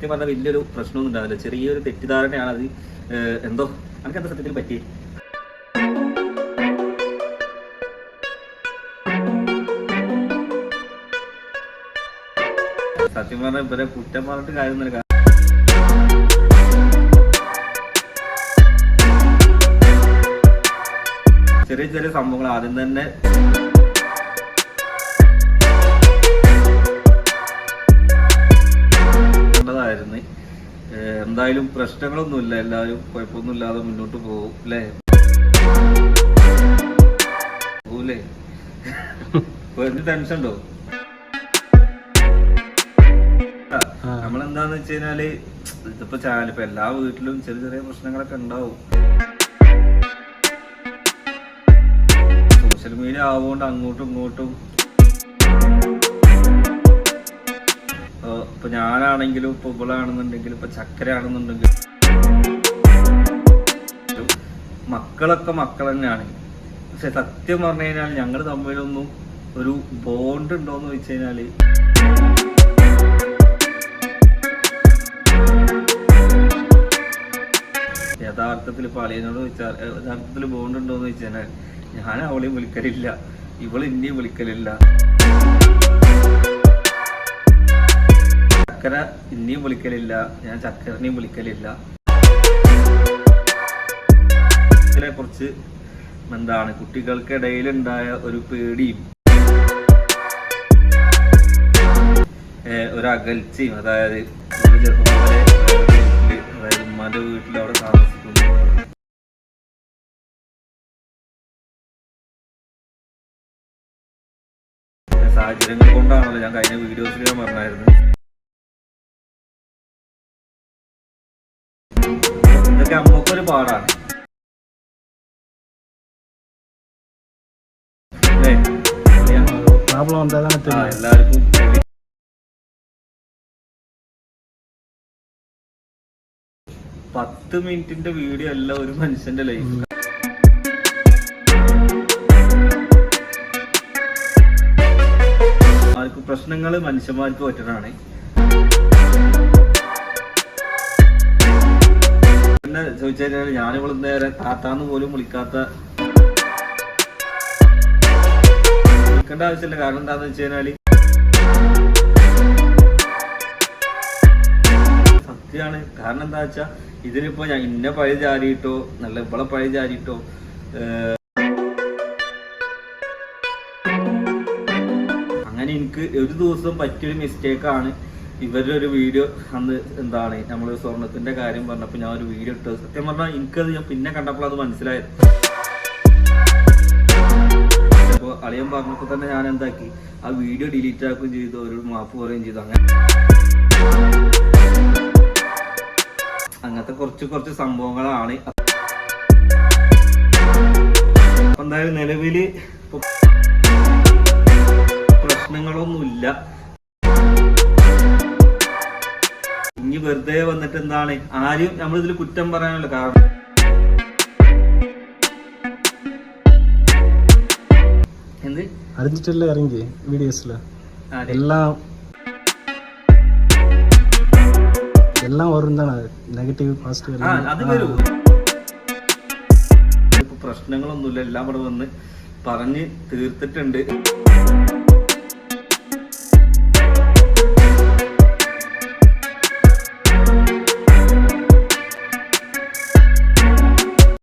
സത്യം പറഞ്ഞാൽ വലിയൊരു പ്രശ്നമൊന്നും ഉണ്ടാവില്ല, ചെറിയൊരു തെറ്റിദ്ധാരണയാണ് അത്. എന്തോ എനിക്ക് എന്താ സത്യത്തിൽ പറ്റി? സത്യം പറഞ്ഞാൽ ഇവരെ കുറ്റം പറഞ്ഞിട്ട് കാര്യമൊന്നുമില്ല. ചെറിയ ചെറിയ സംഭവങ്ങൾ ആദ്യം തന്നെ ായിരുന്നു. എന്തായാലും പ്രശ്നങ്ങളൊന്നുമില്ല, എല്ലാവരും കുഴപ്പമൊന്നുമില്ലാതെ മുന്നോട്ട് പോകും അല്ലേ? പോകൂലേ? എന്ത് ടെൻഷൻ ഉണ്ടോ? നമ്മളെന്താന്ന് വെച്ച് കഴിഞ്ഞാല് ഇതിപ്പോ ഇപ്പൊ എല്ലാ വീട്ടിലും ചെറിയ ചെറിയ പ്രശ്നങ്ങളൊക്കെ ഉണ്ടാവും. സോഷ്യൽ മീഡിയ ആവുകൊണ്ട് അങ്ങോട്ടും ഇങ്ങോട്ടും ഇപ്പൊ ഞാനാണെങ്കിലും ഇപ്പൊ ഇവളാണെന്നുണ്ടെങ്കിലും ഇപ്പൊ ചക്കരയാണെന്നുണ്ടെങ്കിലും മക്കളൊക്കെ മക്കൾ തന്നെയാണ്. പക്ഷെ സത്യം പറഞ്ഞു കഴിഞ്ഞാൽ ഞങ്ങൾ തമ്മിലൊന്നും ഒരു ബോണ്ട് ഉണ്ടോന്ന് വെച്ച് കഴിഞ്ഞാല് യഥാർത്ഥത്തിൽ ഇപ്പൊ അളിയനോട് ചോദിച്ചാൽ യഥാർത്ഥത്തിൽ ബോണ്ട് ഉണ്ടോന്ന് വെച്ച് കഴിഞ്ഞാൽ ഞാൻ അവളെയും വിളിക്കലില്ല, ഇവള് ഇനിയും വിളിക്കലില്ല. ചക്കര ഇനിയും വിളിക്കലില്ല, ഞാൻ ചക്കരനെയും വിളിക്കലില്ല. ഇതിനെ കുറിച്ച് എന്താണ് കുട്ടികൾക്കിടയിലുണ്ടായ ഒരു പേടിയും ഒരു അകൽച്ചയും, അതായത് അതായത് ഉമ്മാന്റെ വീട്ടിൽ അവിടെ താമസിക്കുന്നു. സാഹചര്യങ്ങൾ കൊണ്ടാണല്ലോ ഞാൻ കഴിഞ്ഞ വീഡിയോസിൽ ഞാൻ പറഞ്ഞായിരുന്നു. ഇതൊക്കെ അമ്മക്കൊരു പാടാണ് അല്ലേ? എല്ലാവർക്കും 10 മിനിറ്റിന്റെ വീഡിയോ അല്ല ഒരു മനുഷ്യന്റെ ലൈഫ്. ആർക്ക് പ്രശ്നങ്ങള് മനുഷ്യന്മാർക്ക് പറ്റുന്നതാണ്. പിന്നെ ചോദിച്ചു കഴിഞ്ഞാൽ ഞാനിവിടെ നേരെ താത്താന്ന് പോലും വിളിക്കേണ്ട ആവശ്യമില്ല. കാരണം എന്താന്ന് വെച്ച് കഴിഞ്ഞാല് സത്യമാണ്. കാരണം എന്താ വെച്ചാ ഇതിലിപ്പോ ഞാൻ ഇന്ന പഴി ചാരിയിട്ടോ നല്ല ഇവളെ പഴി ചാരിയിട്ടോ അങ്ങനെ എനിക്ക് ഒരു ദിവസം പറ്റിയൊരു മിസ്റ്റേക്കാണ് ഇവരുടെ ഒരു വീഡിയോ. അന്ന് എന്താണ് നമ്മൾ സ്വർണത്തിന്റെ കാര്യം പറഞ്ഞപ്പോൾ ഞാൻ ഒരു വീഡിയോ ഇട്ടത്. സത്യം പറഞ്ഞാൽ എനിക്കത് ഞാൻ പിന്നെ കണ്ടപ്പോൾ അത് മനസ്സിലായത്. അപ്പോൾ അളിയൻ പറഞ്ഞപ്പോൾ തന്നെ ഞാൻ എന്താക്കി, ആ വീഡിയോ ഡിലീറ്റ് ആക്കുകയും ചെയ്തു, അവരോട് മാപ്പ് പറയുകയും ചെയ്തു. അങ്ങനത്തെ കുറച്ച് സംഭവങ്ങളാണ്. എന്തായാലും നിലവില് പ്രശ്നങ്ങളൊന്നുമില്ല. ഇനി വെറുതെ വന്നിട്ട് എന്താണ് ആരും നമ്മളിതിൽ കുറ്റം പറയാനല്ലോ. കാരണം എന്ത് അറിഞ്ഞിട്ടല്ലേ ഇറങ്ങി വീഡിയോസില് എല്ലാം ഓരോന്നാണ് നെഗറ്റീവ് പോസിറ്റീവ് അത് വരും. ഇപ്പൊ പ്രശ്നങ്ങളൊന്നുമില്ല, എല്ലാം ഇവിടെ വന്ന് പറഞ്ഞ് തീർത്തിട്ടുണ്ട്.